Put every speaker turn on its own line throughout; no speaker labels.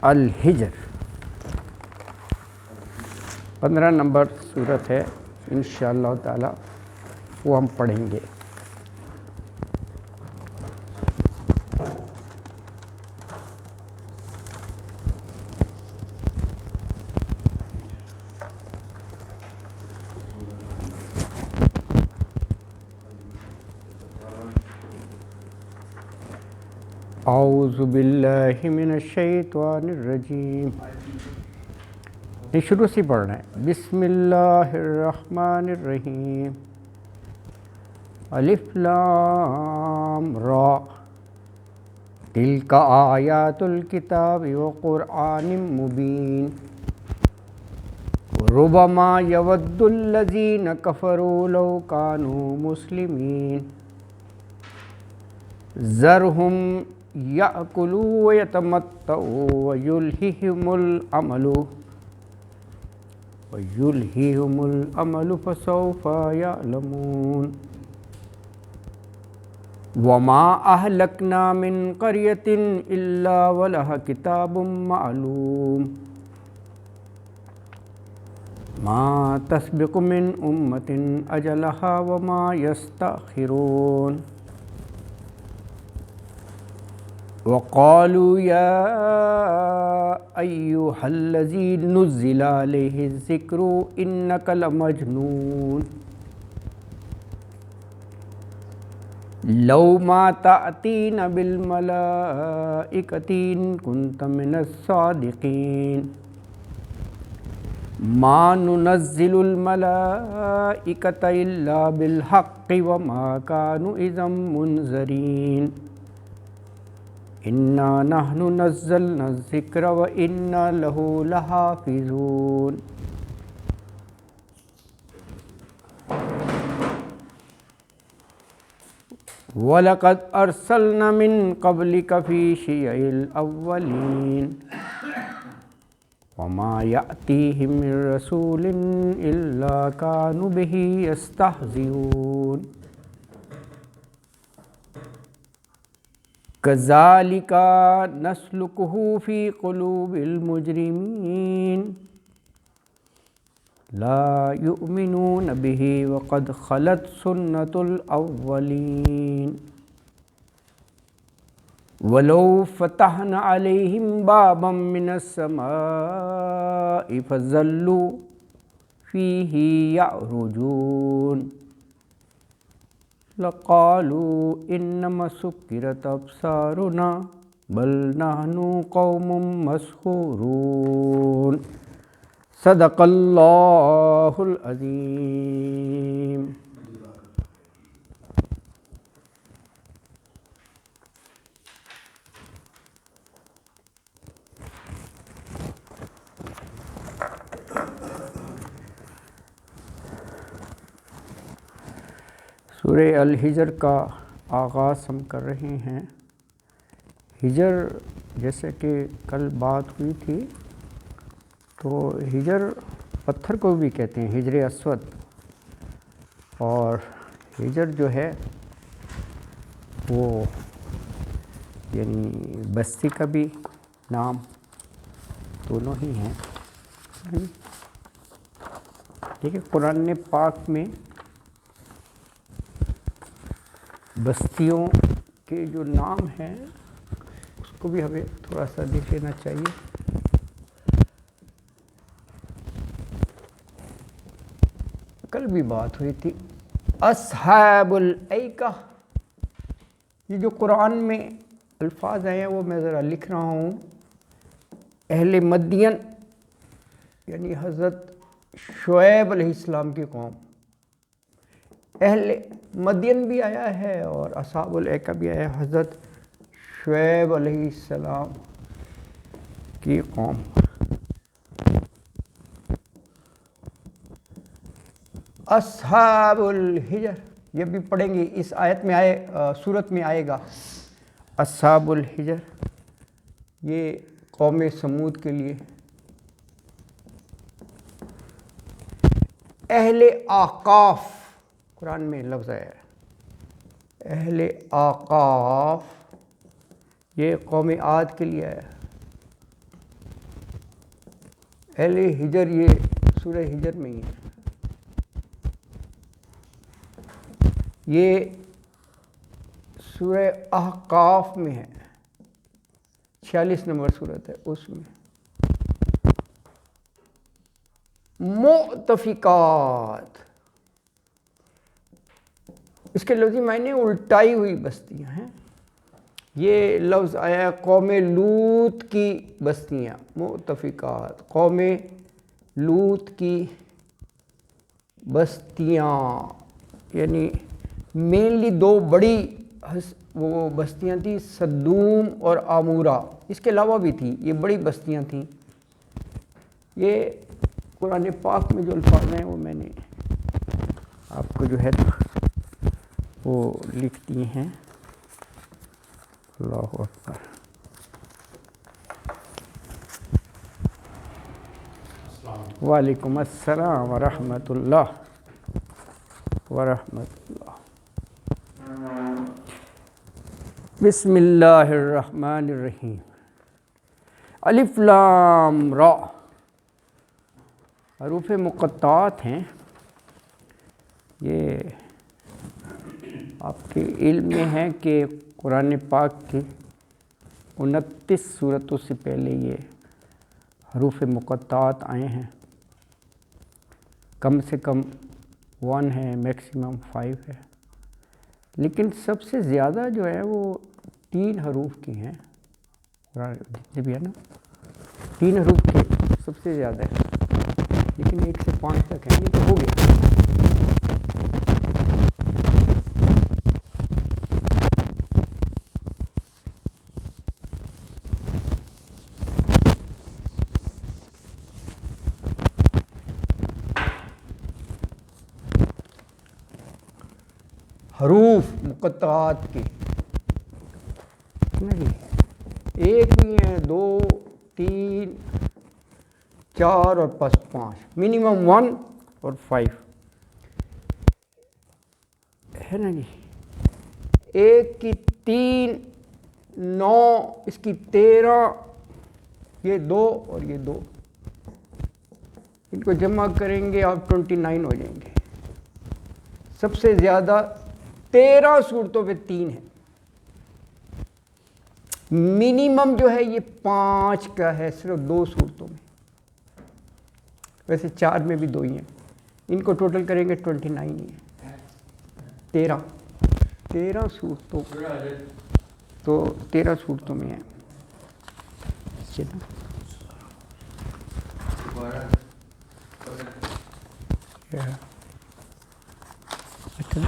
الحجر 15 number صورت ہے، انشاءاللہ تعالی وہ ہم پڑھیں گے۔ اعوذ باللہ من الشیطان الرجیم، یہ شروع سے پڑھنا ہے۔ بسم اللہ الرحمن الرحیم، الف لام را، تلک آیات الکتاب وقرآن مبین، ربما یود الذین کفروا لو کانوا مسلمین، ذرہم یأکلوا ویتمتعوا ویلہہم الامل فسوف یعلمون، وما اہلکنا من قریۃ الا ولہا کتاب معلوم، ما تسبق من امۃ اجلہا وما یستأخرون، وقالوا یا ایہا الذی نزل علیہ الذکر انک لمجنون، لو ما تأتین بالملائکۃ ان کنت من الصادقین، ما ننزل الملائکۃ الا بالحق وما كانوا اذا منذرین، انا نحن نزلنا الذکر وانا لہ لحافظون، وَلَقَدْ أَرْسَلْنَا مِن قَبْلِكَ فِي شِيَعِ الْأَوَّلِينَ، وَمَا يَأْتِيهِم مِّن رَّسُولٍ إِلَّا كَانُوا بِهِ يَسْتَهْزِئُونَ، كَذَلِكَ نَسْلُكُهُ فِي قُلُوبِ الْمُجْرِمِينَ، لا يؤمنون به وقد خلت سنة الأولين، ولو فتحنا عليهم بابا من السماء فظلوا فيه يعرجون، لقالوا إنما سكرت أبصارنا بل نحن قوم مسحورون، صدق اللہ العظیم۔ سورہ الحجر کا آغاز ہم کر رہے ہیں۔ ہجر جیسے کہ کل بات ہوئی تھی، تو ہجر پتھر کو بھی کہتے ہیں، حجر اسود، اور ہجر جو ہے وہ یعنی بستی کا بھی نام، دونوں ہی ہیں۔ ٹھیک ہے، قرآن پاک میں بستیوں کے جو نام ہیں اس کو بھی ہمیں تھوڑا سا دیکھ لینا چاہیے۔ کل بھی بات ہوئی تھی، اصحاب الایکہ، یہ جو قرآن میں الفاظ ہیں وہ میں ذرا لکھ رہا ہوں۔ اہل مدین یعنی حضرت شعیب علیہ السلام کی قوم، اہل مدین بھی آیا ہے اور اصحاب الایکہ بھی آیا ہے، حضرت شعیب علیہ السلام کی قوم۔ اصحاب الحجر، یہ بھی پڑھیں گے، اس آیت میں سورت میں آئے گا اصحاب الحجر، یہ قوم سمود کے لیے۔ اہل آقاف قرآن میں لفظ ہے، اہل آقاف یہ قوم عاد کے لیے ہے۔ اہل ہجر یہ سورہ ہجر میں ہی ہے. یہ سورہ احقاف میں ہے، 46 نمبر سورت ہے اس میں. مؤتفقات، اس کے لفظی معنی الٹائی ہوئی بستیاں ہیں. یہ لفظ آیا قوم لوط کی بستیاں، مؤتفقات قوم لوط کی بستیاں، یعنی مینلی دو بڑی وہ بستیاں تھیں، سدوم اور عمورہ. اس کے علاوہ بھی تھی، یہ بڑی بستیاں تھیں. یہ قرآن پاک میں جو الفاظ ہیں وہ میں نے آپ کو جو ہے وہ لکھ دیے ہیں. اللہ اکبر. وعلیکم السلام ورحمۃ اللہ ورحمۃ اللہ. بسم اللہ الرحمن الرحیم. الف لام را حروف مقطعات ہیں. یہ آپ کے علم میں ہے کہ قرآن پاک کی 29 سورتوں سے پہلے یہ حروف مقطعات آئے ہیں. کم سے کم 1 ہے، میکسیمم 5 ہے، لیکن سب سے زیادہ جو ہے وہ 3 حروف کی ہیں. جتنے بھی ہے نا 3 حروف کے سب سے زیادہ ہے، لیکن 1 سے 5 تک ہیں. یہ تو ہو گیا. حروف مقطعات کے ایک بھی ہیں، 2 3 4 اور 5، منیمم 1 اور 5 ہے نا جی. ایک کی 3 9، اس کی 13، یہ 2 اور یہ 2، ان کو جمع کریں گے آپ 29 ہو جائیں گے. سب سے زیادہ 13 صورتوں پہ 3 ہے. منیمم جو ہے یہ 5 کا ہے، صرف 2 صورتوں میں. ویسے 4 میں بھی 2 ہی ہیں. ان کو ٹوٹل کریں گے 29 ہی ہے. 13 صورتوں تو 13 صورتوں میں ہے.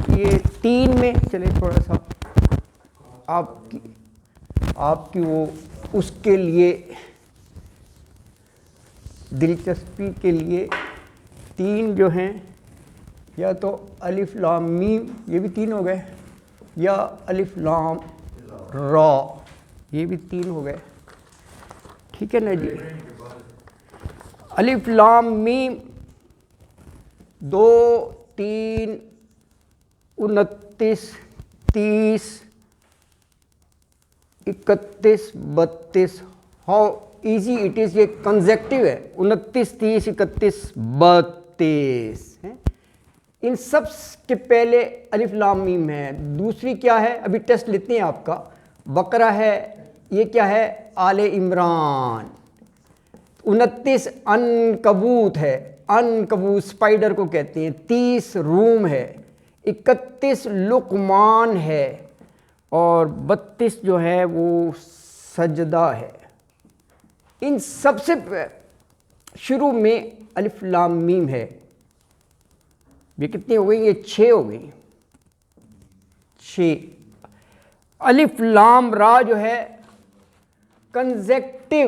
یہ 3 میں چلے تھوڑا سا آپ کی وہ اس کے لیے دلچسپی کے لیے 3 جو ہیں، یا تو الف لام میم، یہ بھی 3 ہو گئے، یا الف لام را، یہ بھی 3 ہو گئے. ٹھیک ہے نا جی. الف لام میم 2 3 29 30 31 32. How easy it is. یہ کنزیکٹو ہے. 29 30 31 32 ہے. ان سب کے پہلے الف لام میم ہے. دوسری کیا ہے؟ ابھی ٹیسٹ لیتے ہیں آپ کا. بقرہ ہے. یہ کیا ہے؟ آل عمران. 29 عنکبوت ہے. عنکبوت اسپائڈر کو کہتے ہیں. 30 روم ہے. 31 لقمان ہے. اور 32 جو ہے وہ سجدہ ہے. ان سب سے شروع میں الف لام میم ہے. یہ کتنی ہو گئی؟ یہ 6 ہو گئی. 6. الف لام را جو ہے کنزیکٹو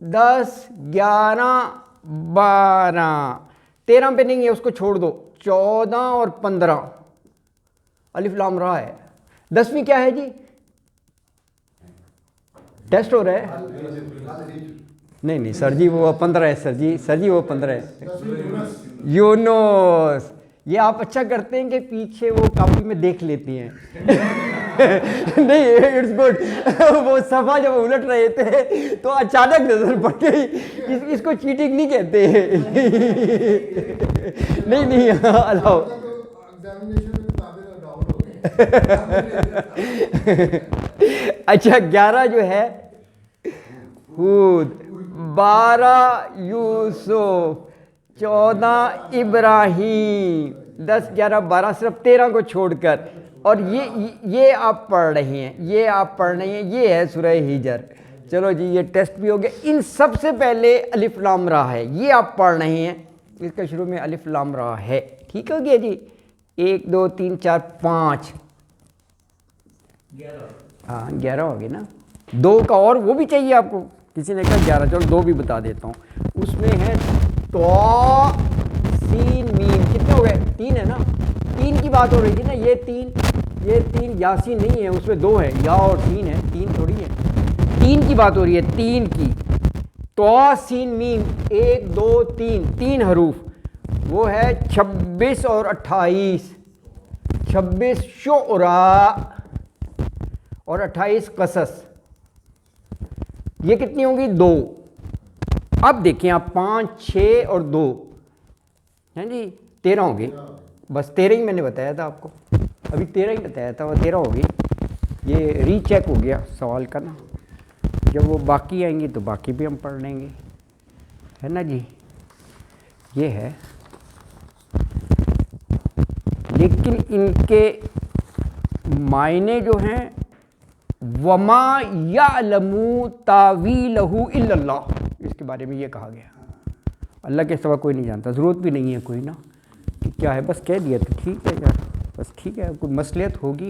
10 11 12. 13 پہ نہیں ہے، اس کو چھوڑ دو. 14 اور 15 الف لام را ہے. 10ویں کیا ہے جی؟ ٹیسٹ ہو رہا ہے؟ نہیں سر جی وہ 15 ہے. سر جی وہ 15 ہے. یونس. یہ آپ اچھا کرتے ہیں کہ پیچھے وہ کاپی میں دیکھ لیتی ہیں. نہیں اٹس گڈ. وہ صفحہ جب الٹ رہے تھے تو اچانک نظر پڑ گئی. اس کو چیٹنگ نہیں کہتے. نہیں الاؤ. اچھا 11 جو ہے ہود، 12 یوسف، 14 ابراہیم، 10 11 12 صرف 13 کو چھوڑ کر. اور یہ آپ پڑھ رہے ہیں، یہ ہے سورہ ہجر. چلو جی یہ ٹیسٹ بھی ہو گیا. ان سب سے پہلے الف لام را ہے، یہ آپ پڑھ رہے ہیں. اس کا شروع میں الف لام را ہے. ٹھیک ہو گیا جی. 1 2 3 4 5 ہاں 11 ہو گئے نا. 2 کا اور وہ بھی چاہیے آپ کو. کسی نے کہا 11، چلو 2 بھی بتا دیتا ہوں. اس میں ہے تو سین میم. کتنے ہو گئے؟ 3 ہے نا. 3 کی بات ہو رہی تھی نا. یہ 3 یاسین نہیں ہے، اس میں 2 ہے. یا اور 3 ہے، 3 تھوڑی ہے. 3 کی بات ہو رہی ہے، 3 کی. تو سین میم 1 2 3 3 حروف. وہ ہے 26 اور 28. 26 شعراء اور 28 قصص. یہ کتنی ہوں گی؟ 2. اب دیکھیں آپ 5 6 اور 2 ہیں جی 13 ہوں گی. بس 13 ہی میں نے بتایا تھا آپ کو. ابھی 13 ہی بتایا تھا، وہ 13 ہوگی. یہ ری چیک ہو گیا سوال کا نا. جب وہ باقی آئیں گی تو باقی بھی ہم پڑھ لیں گے، ہے نا جی. یہ ہے. لیکن ان کے معنی جو ہیں وما یعلم تاویلہ الا اللہ، اس کے بارے میں یہ کہا گیا اللہ کے سوا کوئی نہیں جانتا. ضرورت بھی نہیں ہے کوئی نا کہ کیا ہے، بس کہہ دیا تو ٹھیک ہے یار. بس ٹھیک ہے، کوئی مصلحت ہوگی،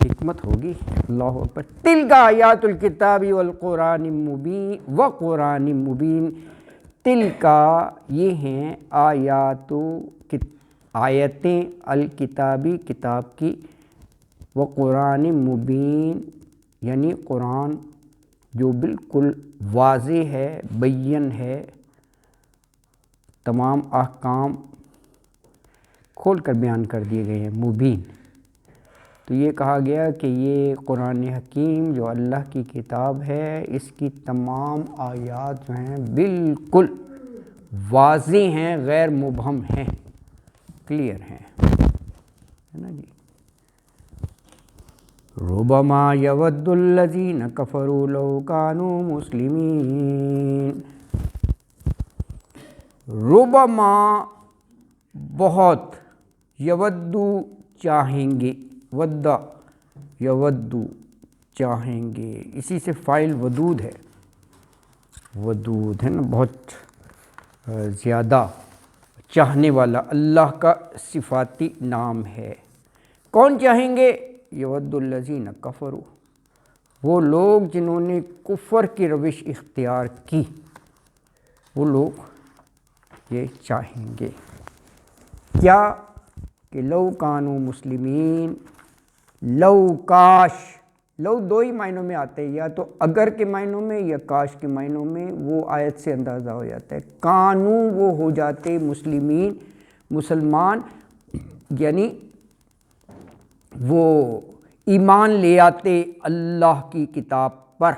حکمت ہوگی. اللہ اکبر. تلک آیات الکتاب والقرآن مبین وقرآن مبین. تلک یہ ہیں آیتیں الکتابی کتاب کی، وقرآن مبین یعنی قرآن جو بالکل واضح ہے، بین ہے، تمام احکام کھول کر بیان کر دیے گئے ہیں. مبین. تو یہ کہا گیا کہ یہ قرآن حکیم جو اللہ کی کتاب ہے، اس کی تمام آیات جو ہیں بالکل واضح ہیں، غیر مبہم ہیں، کلیئر ہیں، ہے نا جی. ربما یود الذین کفروا لو کانوا مسلمین. ربما بہت، یودو چاہیں گے، ودا یودو چاہیں گے، اسی سے فاعل ودود ہے. ودود ہے نا، بہت زیادہ چاہنے والا، اللہ کا صفاتی نام ہے. کون چاہیں گے؟ یود الذین کفروا، وہ لوگ جنہوں نے کفر کی روش اختیار کی، وہ لوگ یہ چاہیں گے. کیا؟ کہ لو کانوا مسلمین. لو کاش. لو 2 ہی معنوں میں آتے ہیں، یا تو اگر کے معنوں میں یا کاش کے معنوں میں. وہ آیت سے اندازہ ہو جاتا ہے. کانو وہ ہو جاتے مسلمین، مسلمان، یعنی وہ ایمان لے آتے اللہ کی کتاب پر.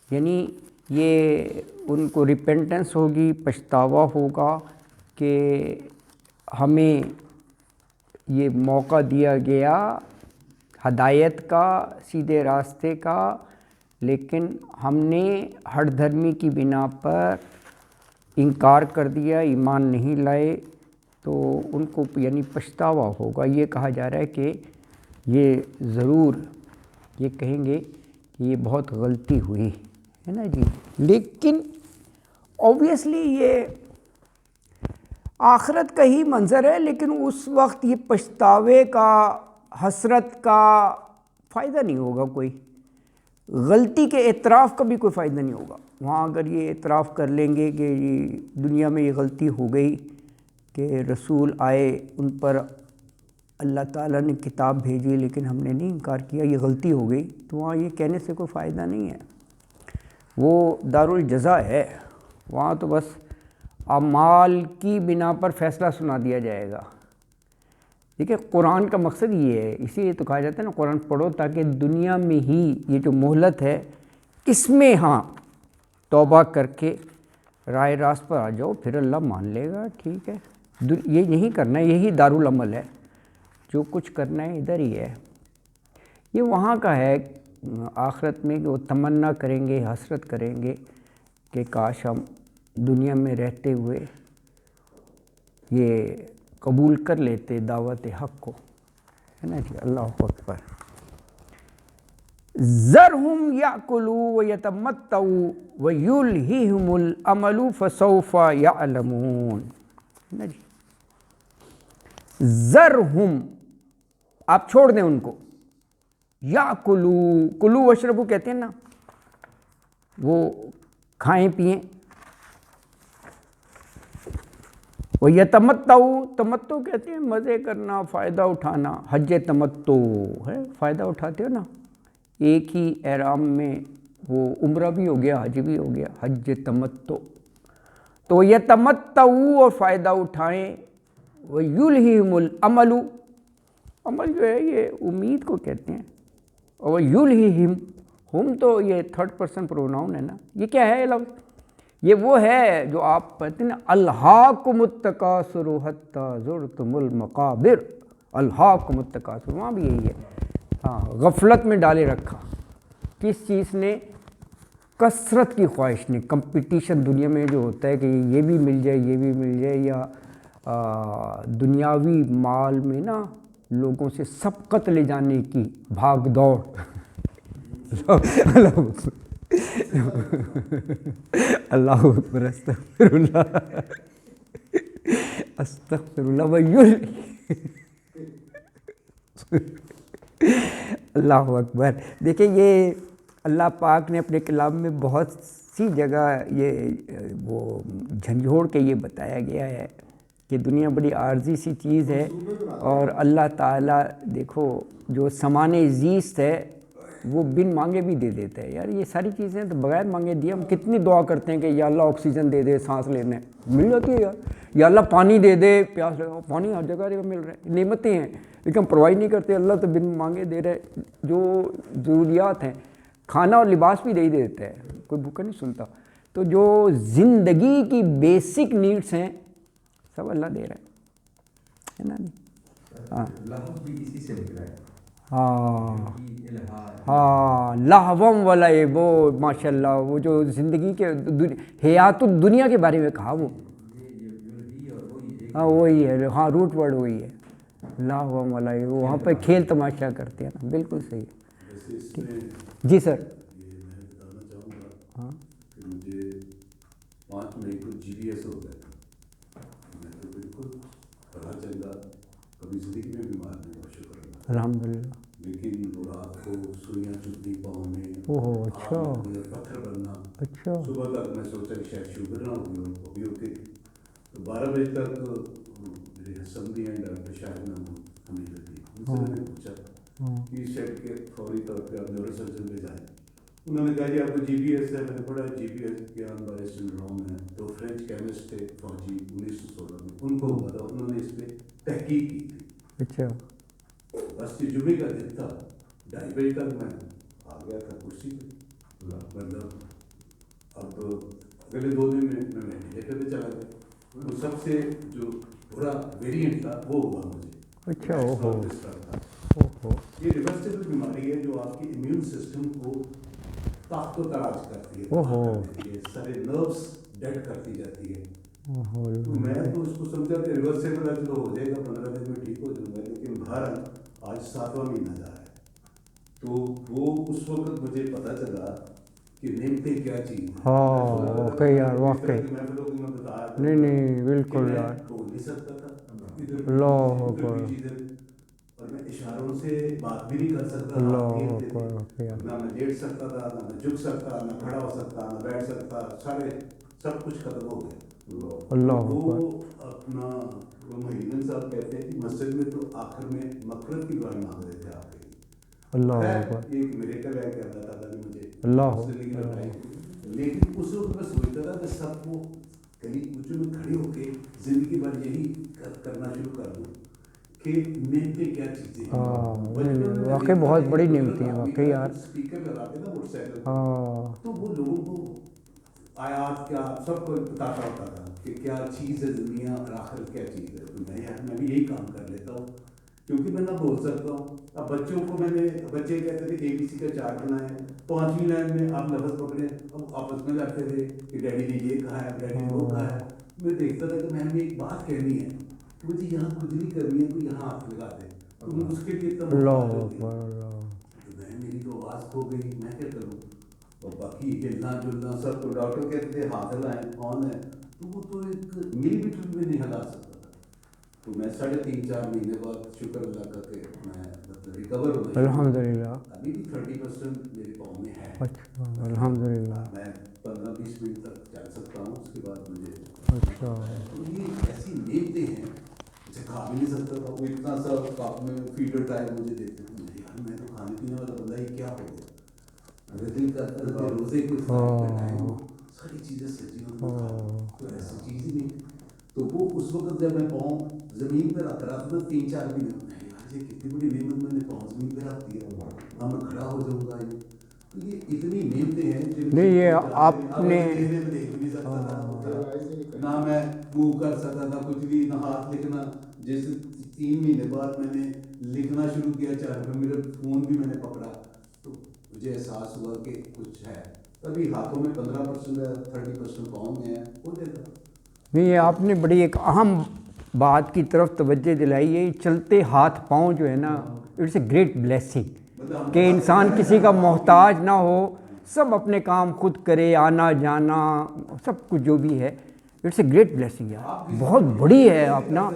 یعنی یہ ان کو ریپینٹنس ہوگی، پچھتاوا ہوگا کہ ہمیں یہ موقع دیا گیا ہدایت کا، سیدھے راستے کا، لیکن ہم نے ہٹ دھرمی کی بنا پر انکار کر دیا، ایمان نہیں لائے. تو ان کو یعنی پچھتاوا ہوگا. یہ کہا جا رہا ہے کہ یہ ضرور یہ کہیں گے کہ یہ بہت غلطی ہوئی، ہے نا جی. لیکن اوبویسلی یہ آخرت کا ہی منظر ہے، لیکن اس وقت یہ پچھتاوے کا، حسرت کا فائدہ نہیں ہوگا. کوئی غلطی کے اعتراف کا بھی کوئی فائدہ نہیں ہوگا. وہاں اگر یہ اعتراف کر لیں گے کہ دنیا میں یہ غلطی ہو گئی کہ رسول آئے، ان پر اللہ تعالیٰ نے کتاب بھیجی لیکن ہم نے نہیں انکار کیا، یہ غلطی ہو گئی، تو وہاں یہ کہنے سے کوئی فائدہ نہیں ہے. وہ دارالجزا ہے. وہاں تو بس اعمال کی بنا پر فیصلہ سنا دیا جائے گا دیکھیں قرآن کا مقصد یہ ہے، اسی لیے تو کہا جاتا ہے نا قرآن پڑھو تاکہ دنیا میں ہی یہ جو مہلت ہے اس میں ہاں توبہ کر کے رائے راست پر آ جاؤ، پھر اللہ مان لے گا، ٹھیک ہے۔ یہ نہیں کرنا ہے، یہی دارالعمل ہے، جو کچھ کرنا ہے ادھر ہی ہے۔ یہ وہاں کا ہے آخرت میں کہ وہ تمنا کریں گے، حسرت کریں گے کہ کاش ہم دنیا میں رہتے ہوئے یہ قبول کر لیتے دعوت حق کو، ہے نا جی۔ اللہ اکبر۔ ذرہم یاکلوا ویتمتعوا ویلہہم الامل فسوف یعلمون، ہے نا جی۔ ذرہم، آپ چھوڑ دیں ان کو، یاکلوا، کلوا واشربوا کہتے ہیں نا، وہ کھائیں پئیں، وَيَتَمَتَّعُوا، تمتع کہتے ہیں مزے کرنا، فائدہ اٹھانا، حج تمتع ہے، فائدہ اٹھاتے ہو نا، ایک ہی احرام میں وہ عمرہ بھی ہو گیا، حج بھی ہو گیا، حج تمتع۔ تو یتمتعوا، اور فائدہ اٹھائیں، وَيُلْهِهِمُ الْعَمَلُ، عمل جو ہے یہ امید کو کہتے ہیں، اور یلہہم، ہم تو یہ تھرڈ پرسن پروناؤن ہے نا، یہ کیا ہے لفظ؟ یہ وہ ہے جو آپ پڑھتے ہیں نا، الہاکم التکاثر حتی زرتم المقابر، الہاکم التکاثر، وہاں بھی یہی ہے، ہاں، غفلت میں ڈالے رکھا، کس چیز نے؟ کثرت کی خواہش نے، کمپٹیشن دنیا میں جو ہوتا ہے کہ یہ بھی مل جائے، یہ بھی مل جائے، یا دنیاوی مال میں نا لوگوں سے سبقت لے جانے کی بھاگ دوڑ۔ اللہ اکبر، استغفر اللہ، استغفر اللہ، اللہ اکبر۔ دیکھیں یہ اللہ پاک نے اپنے کلام میں بہت سی جگہ یہ وہ جھنجھوڑ کے یہ بتایا گیا ہے کہ دنیا بڑی عارضی سی چیز ہے، اور اللہ تعالیٰ دیکھو جو سامان زیست ہے وہ بن مانگے بھی دے دیتا ہے۔ یار یہ ساری چیزیں تو بغیر مانگے دی، ہم کتنی دعا کرتے ہیں کہ یا اللہ آکسیجن دے دے، سانس لینے مل جاتی ہے یار، یا اللہ پانی دے دے، پیاس لگا، پانی ہر جگہ مل رہا ہے، نعمتیں ہیں، لیکن ہم پرووائڈ نہیں کرتے۔ اللہ تو بن مانگے دے رہے، جو ضروریات ہیں، کھانا اور لباس بھی دے دیتا ہے، کوئی بھوکا نہیں سنتا۔ تو جو زندگی کی بیسک نیڈس ہیں سب اللہ دے رہا ہے نا جی۔ ہاں ہاں ہاں، لہوم ولعب، وہ ماشاء اللہ وہ جو زندگی کے حیات الدنیا کے بارے میں کہا، وہ ہاں وہی ہے، ہاں روٹ ورڈ وہی ہے، لہوم ولعب، وہاں پہ کھیل تماشا کرتے ہیں نا، بالکل صحیح۔ جی سر۔ ہاں،
مجھے 5 مئی کو GBS ہو گیا تھا، میں تو بالکل پڑھا چنگا، کبھی زندگی میں بیمار نہیں، بہت شکر اللہ،
الحمدللہ۔
لیکن رات کو سوئیاں چبھتی پاؤں میں،
اچھا
پتھر بننا،
اچھا،
صبح تک میں سوچا کہ شاید شوگر نہ ہوگی، اور وہ بھی ہوتی تھی، تو 12 بجے تک میرے سمدھی ہیں ڈاکٹر شاہد نام حمید الدین، ان سے میں نے پوچھا کہ شاید کے فوری طور پہ آپ نیورو سرجن پہ جائیں، انہوں نے کہا جی آپ کو GBS ہے۔ میں نے پڑھا GBS گیان بارے سنڈروم ہے، تو فرینچ کیمسٹ تھے فوجی 1916 میں، ان کو ہوا تھا، انہوں نے اس پہ تحقیق کی تھی۔
اچھا،
بس یہ جمعے کا دن تھا، 2:30 بجے تک میں آ گیا تھا کرسی پہ، مطلب اب اگلے 2 دن میں وینٹیلیٹر پہ چلا گیا، وہ سب سے جو برا ویریئنٹ تھا وہ ہوا مجھے۔
اچھا،
یہ ریورسیبل بیماری ہے جو آپ کی امیون سسٹم کو طاقت و تراج کرتی ہے، سارے نروس ڈیڈ کرتی جاتی ہے۔ تو میں تو اس کو سمجھا کہ ریورسیبل ہے تو ہو جائے گا، 15 دن میں ٹھیک ہو جاؤں گا، لیکن بہرحال آج 7واں مہینہ جا رہا ہے، تو وہ اس وقت مجھے پتہ چلا کہ نعمتیں کیا چیز ہیں۔
ہاں واقعی یار، واقعی نہیں نہیں بالکل یار،
بول نہیں سکتا تھا،
اللہ اکبر،
اور میں اشاروں سے بات بھی نہیں کر سکتا تھا،
اللہ اکبر،
نہ میں لیٹ سکتا تھا، نہ میں جھک سکتا، نہ کھڑا ہو سکتا، نہ بیٹھ سکتا، سب کچھ ختم ہو گیا۔
اللہ
وہ
اکبر،
اپنا محمد صاحب کہتے ہیں کہ مسجد میں تو آخر میں مغفرت کی دعائیں مانگ رہے تھے آپ کے،
اللہ اکبر،
ایک میریکل ہے کہ اللہ تعالیٰ نے مجھے
اللہ،
زندگی بتائی، لیکن اس وقت میں سوچتا تھا کہ سب کو کہیں کچھ میں کھڑے ہو کے زندگی بھر یہی کرنا شروع کر دوں، کہ نعمتیں کیا چیزیں ہیں.
واقعی بہت بڑی نعمتیں ہیں واقعی یار.
اسپیکر لگاتے نا موٹر سائیکل
ہاں
تو وہ لوگوں کو آیات کیا سب کو بتاتا ہوتا تھا کہ کیا چیز ہے دنیا اور آخرت کیا چیز ہے. تو میں بھی یہی کام کر لیتا ہوں کیونکہ میں نہ بول سکتا ہوں. اب بچوں کو میں نے بچے کہتے تھے ABC کا چارٹ بنائے 5ویں لائن میں آپ لفظ پکڑے اب آپس میں لڑتے تھے کہ ڈیڈی نے یہ کہا ہے ڈیڈی نے وہ کہا ہے. میں دیکھتا تھا کہ میں نے ایک بات کہنی ہے مجھے یہاں کچھ نہیں کرنی ہے تو یہاں ہاتھ لگا دے تو اس کے لیے اتنا محتاج ہوتے ہیں. میری تو آواز کھو گئی میں کیا کروں. اور باقی ہلنا جلنا سب کو ڈاکٹر کہتے تھے ہاتھ ہلائیں آن ہے تو وہ تو ایک ملی میٹر میں نہیں ہلا سکتا تھا. تو میں 3.5-4 مہینے بعد شکر اللہ کا کہ میں مطلب ریکور ہو گیا
الحمدللہ.
ابھی بھی 30% میرے پاؤں میں ہے.
اچھا الحمدللہ.
میں 15-20 منٹ تک چل سکتا ہوں اس کے بعد مجھے
اچھا.
تو یہ ایسی نعمتیں ہیں جسے کھا بھی نہیں سکتا تھا. وہ اتنا سا کپ میں فیڈر ٹائم مجھے دیتے ہیں یار میں تو کھانے پینے والا بندہ یہ کیا ہو گیا. اگر دل کرتا ہے روزے کو ساری چیزیں سجی ہوں تو ایسی چیز ہی نہیں. تو وہ اس وقت جب میں پاؤں زمین پہ رکھ رہا تھا 3-4 مہینے یہ کتنی بڑی نعمت میں نے پاؤں زمین پہ رکھ دیا اب میں کھڑا ہو جاؤں گا. تو یہ اتنی نعمتیں ہیں
نہیں یہ آپ نے
نہ میں منہ کر سکتا تھا کچھ بھی نہ ہاتھ لکھنا. جیسے 3 مہینے بعد میں نے لکھنا شروع کیا چاہے پھر میرا فون بھی میں نے پکڑا تو مجھے احساس ہوا کہ کچھ ہے. تبھی ہاتھوں میں 15% ہے 30% پاؤں میں ہے وہ دیتا.
نہیں یہ آپ نے بڑی ایک اہم بات کی طرف توجہ دلائی ہے. چلتے ہاتھ پاؤں جو ہے نا اٹس اے گریٹ بلیسنگ کہ انسان کسی کا محتاج نہ ہو سب اپنے کام خود کرے آنا جانا سب کچھ جو بھی ہے اٹس اے گریٹ بلیسنگ یار بہت بڑی ہے اپنا.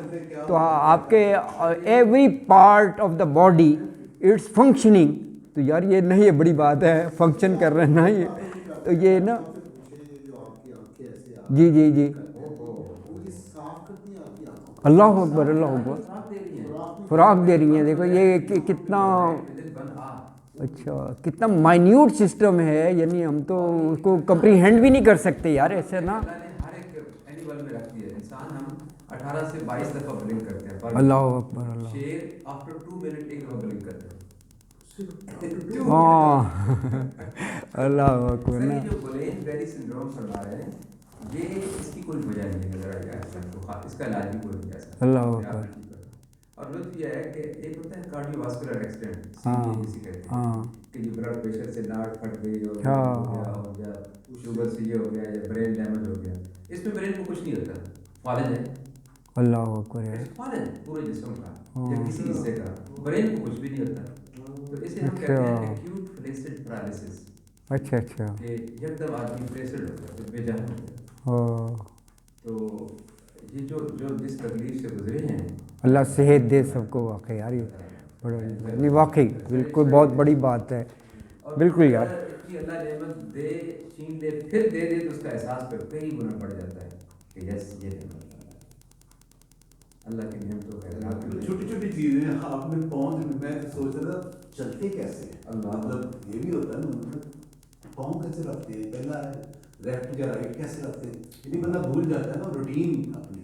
تو آپ کے every part of the body it's functioning تو یار یہ نہیں یہ بڑی بات ہے فنکشن کر رہے ہیں نا یہ تو یہ نا جی جی جی اللہ اکبر اللہ اکبر خوراک دے رہی ہیں. دیکھو یہ کتنا اچھا کتنا مائنیوٹ سسٹم ہے یعنی ہم تو اس کو کمپریہینڈ بھی نہیں کر سکتے یار ایسے نا.
ہر ایک اینیمل میں رکھتی ہے. انسان ہم 18 سے 22 دفعہ بلنک کرتے ہیں.
اللہ اکبر اللہ.
شیر آفٹر 2 منٹ ایک دفعہ بلنک کرتے ہیں.
ہاں اللہ اکبر.
سر یہ جو گولین بیری سنڈروم فرما رہے ہیں یہ اس کی کوئی وجہ نہیں ہے. اس کا علاج بھی کوئی نہیں ایسا.
اللہ اکبر.
اور لطف یہ ہے کہ ایک ہوتا ہے کارڈیو واسکولر ایکسیڈنٹ جسے کہتے ہیں کہ یہ بلڈ پریشر سے ناڑ پھٹ گئی اور یا شوگر سے یہ ہو گیا یا برین ڈیمیج ہو گیا. اس میں برین کو کچھ نہیں ہوتا فالج ہے.
اللہ اکبر ہے
فالج پورے جسم کا یا کسی حصے کا برین کو کچھ بھی نہیں ہوتا. تو اسے ہم کہتے ہیں ایکیوٹ فلیسڈ پیرالسس.
اچھا اچھا
کہ یکدم آدمی فلیسڈ ہو گیا بے جان ہو گیا. تو یہ جو جس تکلیف سے گزرے ہیں
اللہ صحت دے سب کو. واقعی یار یہ بڑا واقعی بالکل بہت بڑی بات ہے بالکل یار.
اللہ نعمت دے چھین لے پھر دے دے تو اس کا احساس پھر کئی گنا بڑھ جاتا ہے کہ یس یہ اللہ کی نعمتوں کا.
چھوٹی چھوٹی چیزیں آپ نے پاؤں میں سوچ رہا تھا چلتے کیسے ہیں. مطلب یہ بھی ہوتا ہے نا پاؤں کیسے رکھتے ہیں پہلا لیفٹ یا رائٹ کیسے رکھتے ہیں یعنی بندہ بھول جاتا ہے نا روٹین اپنی.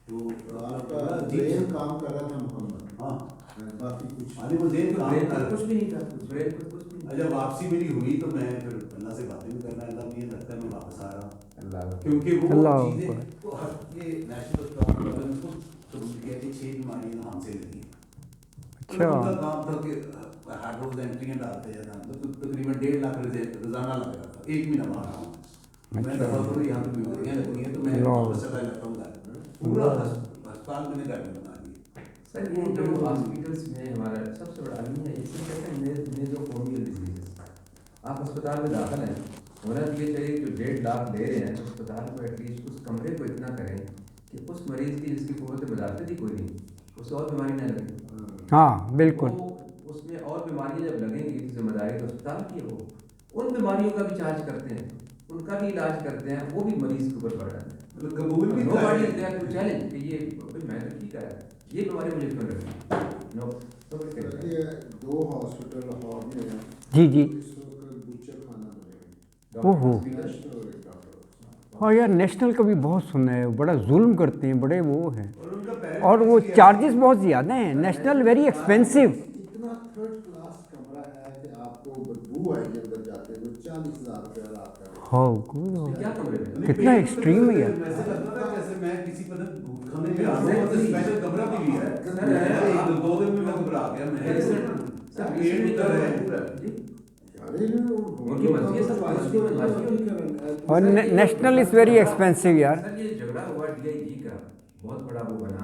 تو آپ کا برین کام کر رہا تھا محمد. ہاں باقی کچھ وہ ذہن کام کر
کچھ بھی نہیں تھا.
جب واپسی میری ہوئی تو میں پھر اللہ سے باتیں بھی کرنا اللہ مجھے لگتا ہے میں واپس آ رہا ہوں کیونکہ وہ چیزیں یہ نیشنل اسٹاک کو کہتے 6 بیماریاں ہم سے لگی. اچھا ان کا کام تھا کہ ہر روز انٹریاں ڈالتے ہیں تو تقریباً 1.5 لاکھ روزانہ لگ رہا تھا. 1 مہینہ بعد رہا ہوں میں دفعہ تو یہاں پہ بیماریاں لگی ہیں تو میں واپس چلا جاتا ہوں پورا ہسپتال میں نے گھر میں بنا دیا.
سر یہ جو ہاسپٹلس میں ہمارا سب سے بڑا عالم ہے اسے کہتے ہیں نیزوفونیل ڈیزیز. آپ اسپتال میں داخل ہیں ہونا یہ چاہیے جو 1.5 لاکھ دے رہے ہیں اسپتال کو ایٹ لیسٹ اس کمرے کو اتنا کریں کہ اس مریض کی جس کی قوت برداشت ہی کوئی نہیں اسے اور بیماری نہ لگے.
ہاں بالکل.
اس میں اور بیماریاں جب لگیں گی ذمہ داری تو اسپتال کی ہے. وہ ان بیماریوں کا بھی چارج کرتے ہیں ان کا بھی علاج کرتے ہیں وہ بھی مریض کے اوپر پڑ رہا ہے.
قبول بھی
چیلنج کہ یہ میں تو ٹھیک ہے یہ بیماری مجھے کیوں رکھی.
2 ہاسپٹل لاہور میں ہیں
جی جی.
بچر خانہ بنے
اوہو ہاں یار نیشنل کا بھی بہت سنا ہے بڑا ظلم کرتے ہیں بڑے وہ ہیں.
اور ان کا
اور وہ چارجز بہت زیادہ ہیں. National very expensive.
اتنا تھرڈ کلاس کمرہ ہے کہ آپ کو بدبو آئے گی اندر جاتے ہوئے. 40,000 روپیہ رات کا.
How good.
کیا کمرے میں
کتنا ایکسٹریم ہے یار.
ویسے لگتا ہے جیسے میں کسی پتہ کھانے پہ آ رہا ہوں تو اسپیشل کمرہ بھی لیا ہے. 2 دن میں گھبرا گیا میں. سر پیٹ ادھر ہے پورا.
اور نیشنل از ویری ایکسپینسو یار.
سر یہ جھگڑا ہوا ڈی آئی جی کا بہت بڑا وہ بنا,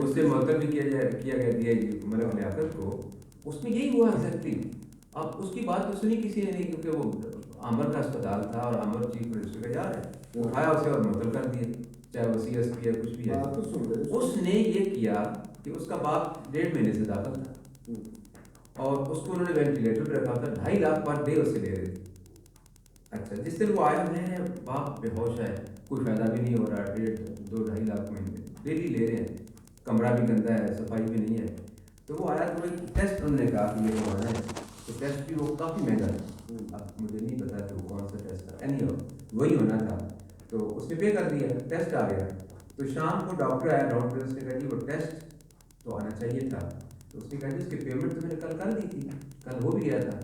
اس سے معطل بھی کیا گیا ڈی آئی جی ملک لیاقت کو. اس میں یہی ہوا ایگزیکٹلی. اب اس کی بات تو سنی کسی نے نہیں, کیونکہ وہ عامر کا اسپتال تھا اور عامر چیف منسٹر کا جا رہا ہے, اٹھایا اسے اور معطل کر دیا, چاہے وہ سی ایس پی ہے کچھ بھی ہے. اس نے یہ کیا کہ اس کا باپ 1.5 مہینے سے داخل تھا اور اس کو انہوں نے وینٹیلیٹر پہ رکھا تھا. 2.5 لاکھ پر ڈے اس سے لے رہے تھے. اچھا جس دن وہ آیا میں باپ بے ہوش ہے, کوئی فائدہ بھی نہیں ہو رہا, 2-2.5 لاکھ مہینے ڈیلی لے رہے ہیں, کمرہ بھی گندا ہے, صفائی بھی نہیں ہے. تو وہ آیا تو ٹیسٹ انہوں نے کہا کہ یہ کروانا ہے, تو ٹیسٹ بھی وہ کافی مہنگا ہے. اب مجھے نہیں پتا کہ وہ کون سا ٹیسٹ تھا, اینی ہو وہی ہونا تھا. تو اس نے پے کر دیا, ٹیسٹ آ گیا. تو شام کو ڈاکٹر آیا, ڈاکٹر اس نے کہا جی وہ ٹیسٹ تو آنا چاہیے تھا. تو اس نے کہا جی اس کی پیمنٹ تو میں نے کل کر دی تھی, کل ہو بھی گیا تھا.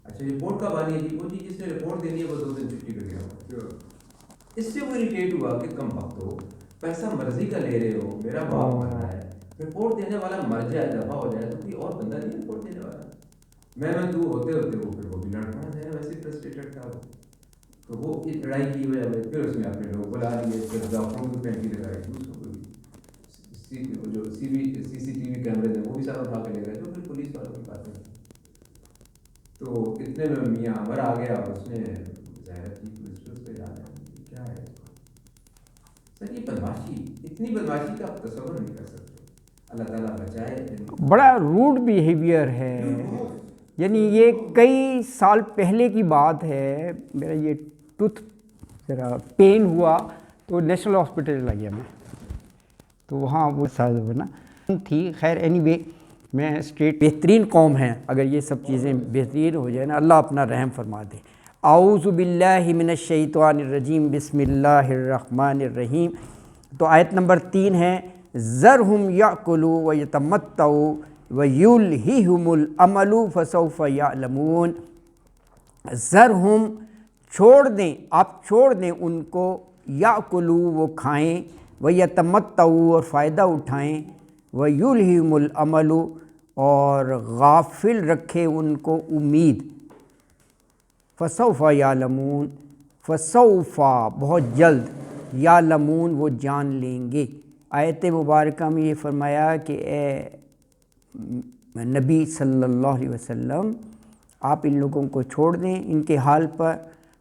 اچھا رپورٹ کب آنی ہے جی؟ وہ جی جس نے رپورٹ دینی ہے وہ 2 دن چھٹی پہ گیا. اس سے وہ اریٹیٹ ہوا کہ کم وقت ہو, پیسہ مرضی کا لے رہے ہو, میرا باپ مر رہا ہے, رپورٹ دینے والا مر جائے دفعہ ہو جائے تو کوئی اور بندہ نہیں رپورٹ دینے والا. میں تو ہوتے وہ پھر وہ بھی لڑ پڑا ہے, ویسے فرسٹریٹڈ تھا وہ. تو وہ لڑائی کی وجہ سے پھر اس میں اپنے لوگ بلا لیے, پھر ڈاکٹروں کو پینٹی لگائی, جو سی سی ٹی وی کیمرے تھے وہ بھی سارا اٹھا کے لے گئے, جو پھر پولیس والوں کی باتیں. تو اتنے میں میاں عمر آ گیا اور اس نے ظاہر چیف منسٹر پہ جانا ہے. کیا ہے سر یہ بدماشی, اتنی بدماشی کا آپ تصور نہیں کر سکتے. اللہ تعالیٰ بچائے.
بڑا روڈ بیہیویئر ہے. یعنی یہ کئی سال پہلے کی بات ہے. میرا یہ ٹوتھ ذرا پین ہوا تو نیشنل ہاسپٹل چلا گیا میں, تو وہاں وہ سازو نا تھی. خیر اینی وے میں اسٹیٹ بہترین قوم ہے, اگر یہ سب چیزیں بہترین ہو جائے نا, اللہ اپنا رحم فرما دے. اعوذ باللہ من الشیطان الرجیم, بسم اللہ الرحمن الرحیم. تو آیت نمبر 3 ہے, ذرہم یأکلوا ویتمتعوا ویلہہم الامل فسوف یعلمون. ذرہم چھوڑ دیں, آپ چھوڑ دیں ان کو, یأکلوا وہ کھائیں, ویتمتعوا اور فائدہ اٹھائیں, ویلہہم الامل اور غافل رکھے ان کو امید. فسوف یعلمون, فسوف بہت جلد, یعلمون وہ جان لیں گے. آیت مبارکہ میں یہ فرمایا کہ اے نبی صلی اللہ علیہ وسلم آپ ان لوگوں کو چھوڑ دیں, ان کے حال پر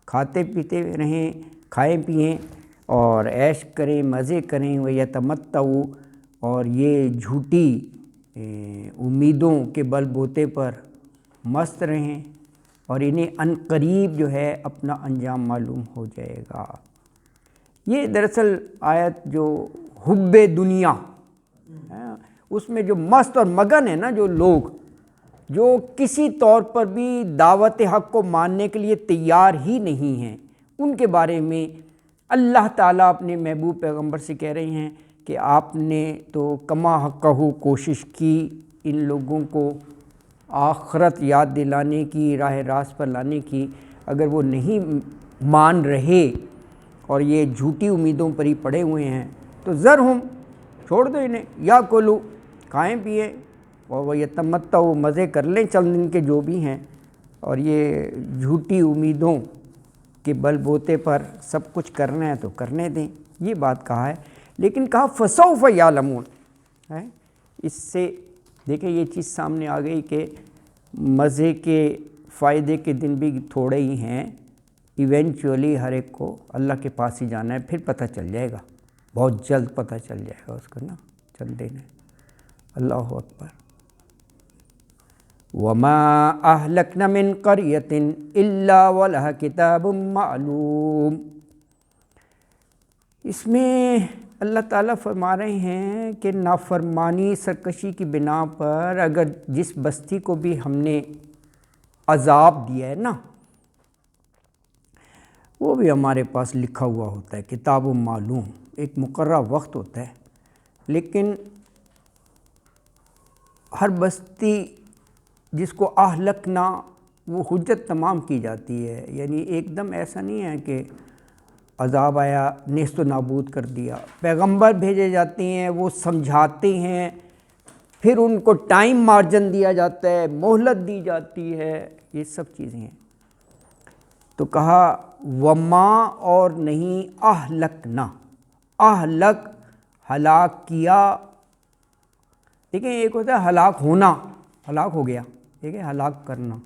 کھاتے پیتے رہیں, کھائیں پئیں اور عیش کریں, مزے کریں. ویتمتعوا اور یہ جھوٹی امیدوں کے بل بوتے پر مست رہیں, اور انہیں ان قریب جو ہے اپنا انجام معلوم ہو جائے گا. یہ دراصل آیت جو حب دنیا اس میں جو مست اور مگن ہے نا, جو لوگ جو کسی طور پر بھی دعوت حق کو ماننے کے لیے تیار ہی نہیں ہیں, ان کے بارے میں اللہ تعالیٰ اپنے محبوب پیغمبر سے کہہ رہے ہیں کہ آپ نے تو کما حقہ کوشش کی ان لوگوں کو آخرت یاد دلانے کی, راہ راست پر لانے کی. اگر وہ نہیں مان رہے اور یہ جھوٹی امیدوں پر ہی پڑے ہوئے ہیں تو ذرہم چھوڑ دو انہیں, یا کلو کھائیں پئیں, اور وہ یتمتعوا مزے کر لیں چند دن کے جو بھی ہیں, اور یہ جھوٹی امیدوں کے بل بوتے پر سب کچھ کرنا ہے تو کرنے دیں. یہ بات کہا ہے, لیکن کہا فسوف یعلمون ہے. اس سے دیکھیں یہ چیز سامنے آ گئی کہ مزے کے فائدے کے دن بھی تھوڑے ہی ہیں, ایونچولی ہر ایک کو اللہ کے پاس ہی جانا ہے. پھر پتہ چل جائے گا, بہت جلد پتہ چل جائے گا اس کو نا, چند دن ہے. اللہ اکبر. وما اہلکنا من قریۃ الا ولہا کتاب معلوم. اس میں اللہ تعالیٰ فرما رہے ہیں کہ نافرمانی سرکشی کی بنا پر اگر جس بستی کو بھی ہم نے عذاب دیا ہے نا, وہ بھی ہمارے پاس لکھا ہوا ہوتا ہے, کتاب معلوم, ایک مقررہ وقت ہوتا ہے. لیکن ہر بستی جس کو اہلکنا وہ حجت تمام کی جاتی ہے، یعنی ایک دم ایسا نہیں ہے کہ عذاب آیا نیست و نابود کر دیا. پیغمبر بھیجے جاتے ہیں، وہ سمجھاتے ہیں، پھر ان کو ٹائم مارجن دیا جاتا ہے، مہلت دی جاتی ہے، یہ سب چیزیں ہیں. تو کہا وما اور نہیں اہلکنا، اہلک ہلاک کیا. دیکھیں ایک ہوتا ہے ہلاک ہونا، ہلاک ہو گیا، ٹھیک ہے، ہلاک کرنا.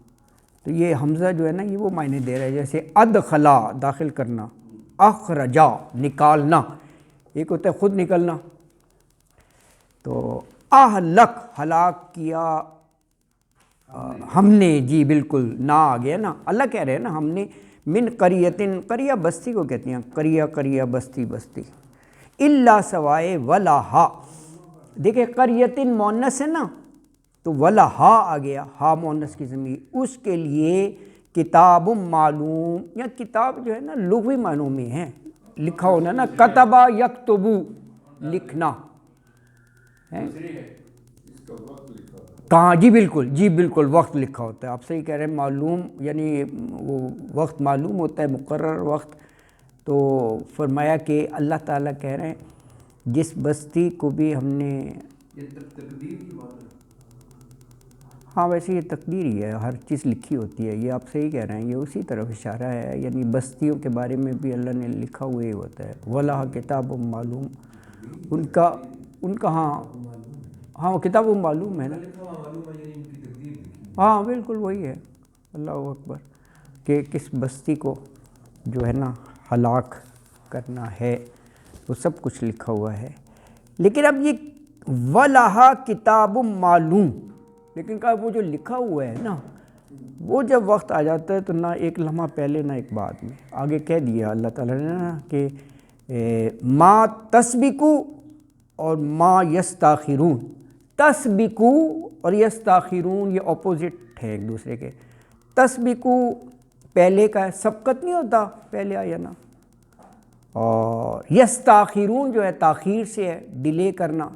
تو یہ حمزہ جو ہے نا یہ وہ معنی دے رہا ہے، جیسے ادخلا داخل کرنا، اخرجا نکالنا، ایک ہوتا ہے خود نکلنا. تو اہلک ہلاک کیا ہم نے، جی بالکل نہ آ گیا نا، اللہ کہہ رہے ہیں نا ہم نے، من قریتن، قریہ بستی کو کہتے ہیں، قریہ قریہ بستی بستی، الا سوائے ولہا. دیکھیں قریتن مؤنث ہے نا تو ولہا آ گیا، ہا مؤنث کی ضمیر، اس کے لیے کتاب معلوم، یا کتاب جو ہے نا لغوی معنوں میں ہے، لکھا ہونا نا، کتبہ یکتبو لکھنا ہے،
اس کا وقت لکھا تھا.
کہاں، جی بالکل، جی بالکل وقت لکھا ہوتا ہے، آپ صحیح کہہ رہے ہیں. معلوم یعنی وہ وقت معلوم ہوتا ہے، مقرر وقت. تو فرمایا کہ اللہ تعالیٰ کہہ رہے ہیں جس بستی کو بھی ہم نے،
یہ تقدیر کی بات ہے.
ہاں ویسے یہ تقدیر ہی ہے، ہر چیز لکھی ہوتی ہے، یہ آپ صحیح کہہ رہے ہیں، یہ اسی طرف اشارہ ہے. یعنی بستیوں کے بارے میں بھی اللہ نے لکھا ہوا ہی ہوتا ہے. وَلَہَا کتاب معلوم، ان کا ہاں وہ کتاب معلوم ہے نا، ہاں بالکل وہی ہے. اللہ اکبر، کہ کس بستی کو جو ہے نا ہلاک کرنا ہے، وہ سب کچھ لکھا ہوا ہے. لیکن اب یہ وَلَہَا کتاب معلوم، لیکن کہا وہ جو لکھا ہوا ہے نا وہ جب وقت آ جاتا ہے تو نہ ایک لمحہ پہلے نہ ایک بعد میں. آگے کہہ دیا اللہ تعالیٰ نے نا کہ ما تسبقو اور ما یستاخرون. تسبقو اور یستاخرون یہ اپوزٹ ہے ایک دوسرے کے. تسبقو پہلے کا ہے، سبقت نہیں ہوتا پہلے آیا نا، اور یستاخرون جو ہے تاخیر سے ہے، ڈیلے کرنا.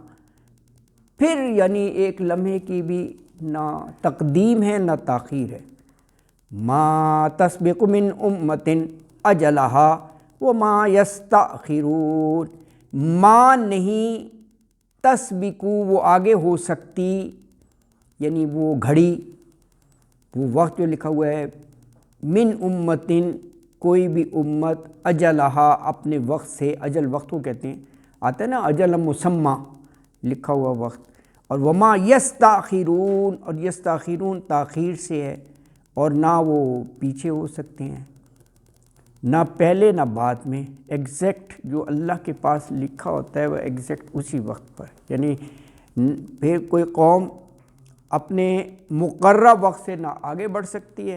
پھر یعنی ایک لمحے کی بھی نہ تقدیم ہے نہ تاخیر ہے. ما تسبق من امت اجلہا وما یستاخرون، ما نہیں تسبقو وہ آگے ہو سکتی، یعنی وہ گھڑی، وہ وقت جو لکھا ہوا ہے، من امتن کوئی بھی امت، اجلہا اپنے وقت سے، اجل وقت کو کہتے ہیں، آتا ہے نا اجل مسمى لکھا ہوا وقت. اور وما یستاخرون، اور یستاخرون تاخیر سے ہے، اور نہ وہ پیچھے ہو سکتے ہیں، نہ پہلے نہ بعد میں. ایگزیکٹ جو اللہ کے پاس لکھا ہوتا ہے وہ ایگزیکٹ اسی وقت پر. یعنی پھر کوئی قوم اپنے مقررہ وقت سے نہ آگے بڑھ سکتی ہے